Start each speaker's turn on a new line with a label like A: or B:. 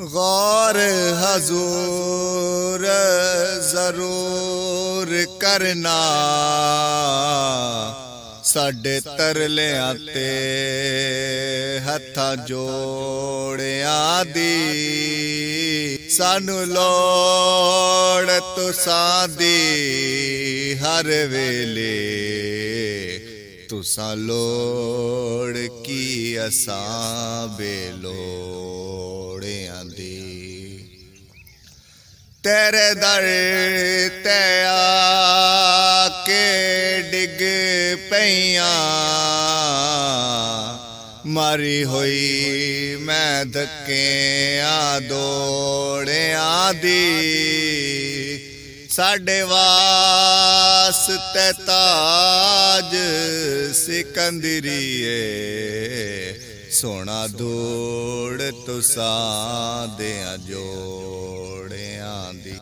A: गौर हजूर जरूर करना साडे तरलियां ते हत्थां जोड़ियां दी सानू लोड़ तुसां दी हर वेले तुसां लोड़ की असां बेलोड़ियां दी तेरे दर ते आके डिग पईयां मारी होई मैं धक्कियां दौड़ियां दी साडे वास्ते ताज सिकंदरीए सोना धूड़ तुसां देआं जोड़ियां दी।